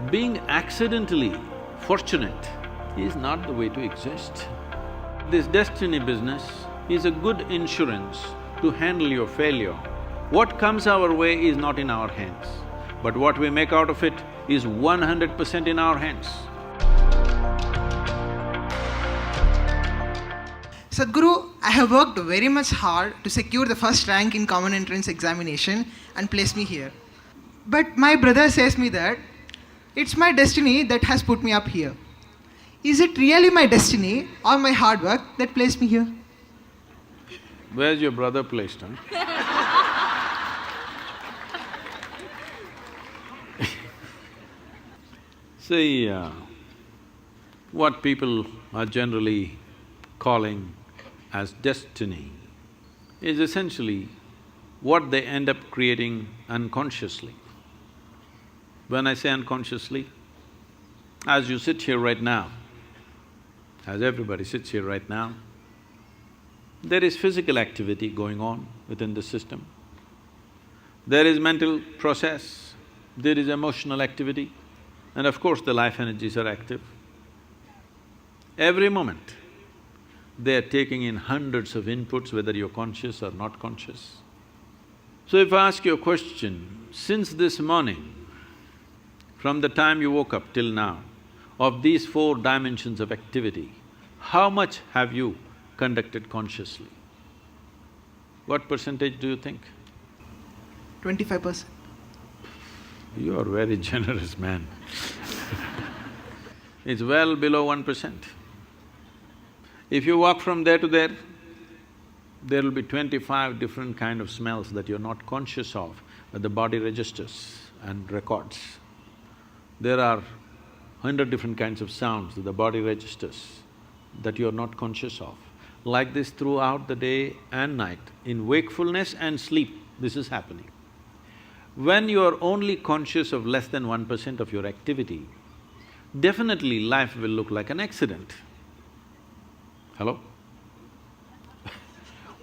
Being accidentally fortunate is not the way to exist. This destiny business is a good insurance to handle your failure. What comes our way is not in our hands, but what we make out of it is 100% in our hands. Sadhguru, I have worked very much hard to secure the first rank in common entrance examination and place me here. But my brother says me that it's my destiny that has put me up here. Is it really my destiny or my hard work that placed me here? Where's your brother placed, huh? See, what people are generally calling as destiny is essentially what they end up creating unconsciously. When I say unconsciously, as you sit here right now, as everybody sits here right now, there is physical activity going on within the system. There is mental process, there is emotional activity, and of course the life energies are active. Every moment, they are taking in hundreds of inputs, whether you're conscious or not conscious. So if I ask you a question, since this morning, from the time you woke up till now, of these 4 dimensions of activity, how much have you conducted consciously? What percentage do you think? 25%. You are very generous man. It's well below 1%. If you walk from there to there, there will be 25 different kind of smells that you're not conscious of, but the body registers and records. There are 100 different kinds of sounds that the body registers that you're not conscious of. Like this throughout the day and night, in wakefulness and sleep, this is happening. When you're only conscious of less than 1% of your activity, definitely life will look like an accident. Hello?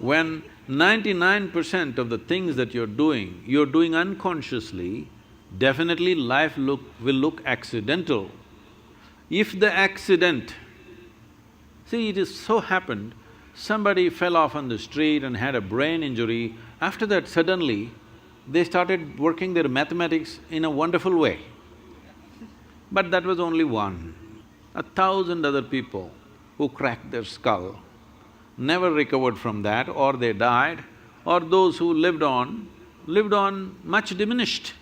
When 99% of the things that you're doing unconsciously, definitely life will look accidental. If the accident… See, it is so happened, somebody fell off on the street and had a brain injury, after that suddenly they started working their mathematics in a wonderful way. But that was only one. 1,000 other people who cracked their skull never recovered from that, or they died, or those who lived on much diminished.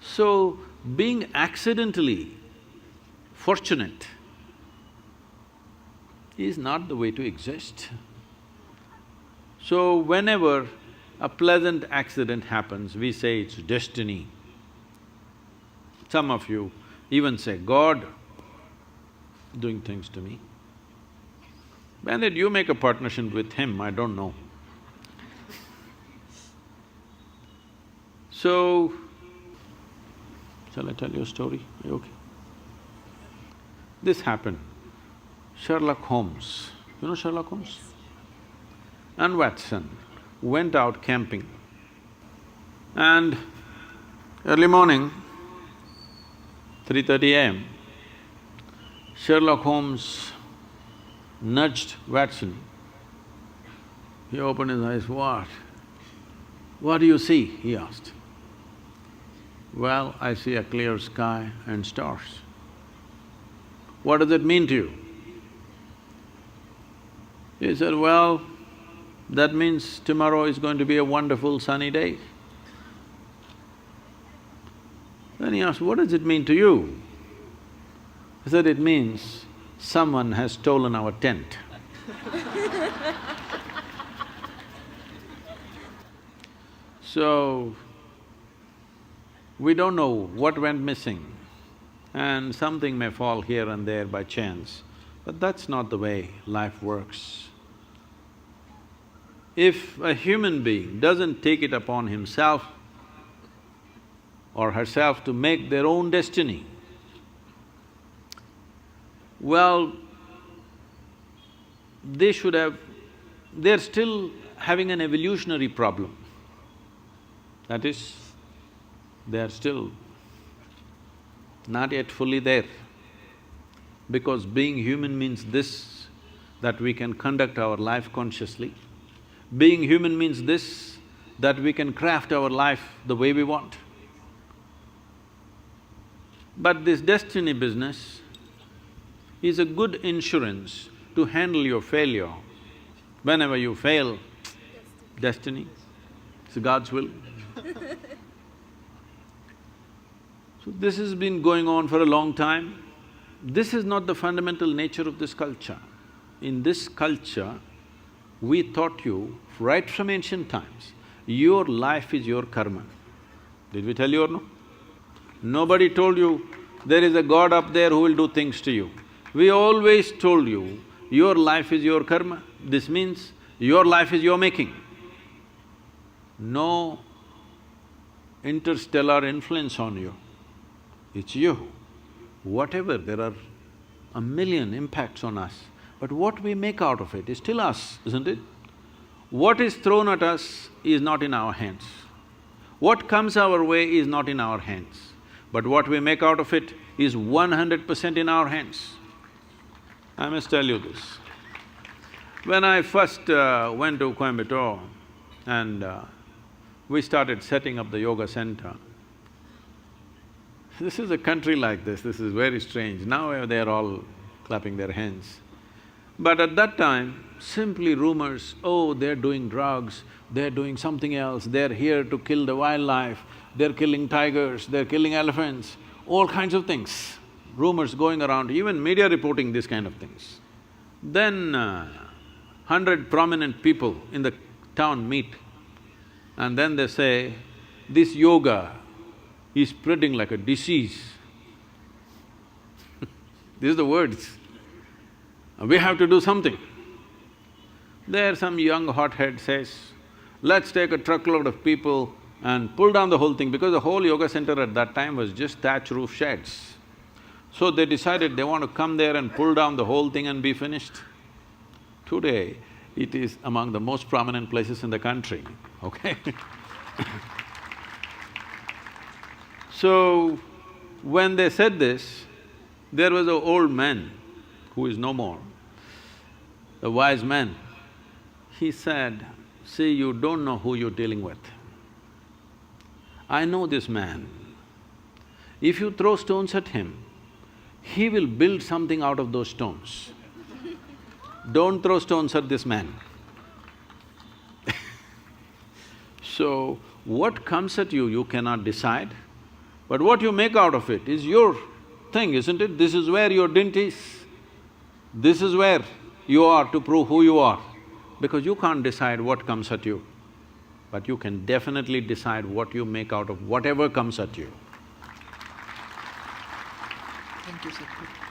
So, being accidentally fortunate is not the way to exist. So, whenever a pleasant accident happens, we say it's destiny. Some of you even say, God doing things to me. When did you make a partnership with him? I don't know. So, shall I tell you a story? Are you okay? This happened. Sherlock Holmes, you know Sherlock Holmes? And Watson went out camping. And early morning, 3:30 a.m., Sherlock Holmes nudged Watson. He opened his eyes, "What? What do you see?" he asked. "Well, I see a clear sky and stars." "What does it mean to you?" He said, "Well, that means tomorrow is going to be a wonderful sunny day." Then he asked, "What does it mean to you?" He said, "It means someone has stolen our tent." So, we don't know what went missing, and something may fall here and there by chance, but that's not the way life works. If a human being doesn't take it upon himself or herself to make their own destiny, well, they're still having an evolutionary problem. That is, they are still not yet fully there. Because being human means this, that we can conduct our life consciously. Being human means this, that we can craft our life the way we want. But this destiny business is a good insurance to handle your failure. Whenever you fail, destiny, it's God's will. So this has been going on for a long time. This is not the fundamental nature of this culture. In this culture, we taught you right from ancient times, your life is your karma. Did we tell you or no? Nobody told you there is a God up there who will do things to you. We always told you, your life is your karma. This means your life is your making. No interstellar influence on you, it's you. Whatever, there are a million impacts on us, but what we make out of it is still us, isn't it? What is thrown at us is not in our hands. What comes our way is not in our hands, but what we make out of it is 100% in our hands. I must tell you this. When I first went to Coimbatore and we started setting up the yoga center, this is a country like this is very strange. Now they're all clapping their hands. But at that time, simply rumors, oh, they're doing drugs, they're doing something else, they're here to kill the wildlife, they're killing tigers, they're killing elephants, all kinds of things. Rumors going around, even media reporting these kind of things. Then 100 prominent people in the town meet and then they say, this yoga is spreading like a disease. These are the words. We have to do something. There some young hothead says, let's take a truckload of people and pull down the whole thing, because the whole yoga center at that time was just thatch roof sheds. So they decided they want to come there and pull down the whole thing and be finished. Today, it is among the most prominent places in the country, okay? So, when they said this, there was an old man who is no more, a wise man. He said, see, you don't know who you're dealing with. I know this man. If you throw stones at him, he will build something out of those stones. Don't throw stones at this man. So, what comes at you, you cannot decide, but what you make out of it is your thing, isn't it? This is where your dint is. This is where you are to prove who you are, because you can't decide what comes at you, but you can definitely decide what you make out of whatever comes at you. Thank you, Sadhguru.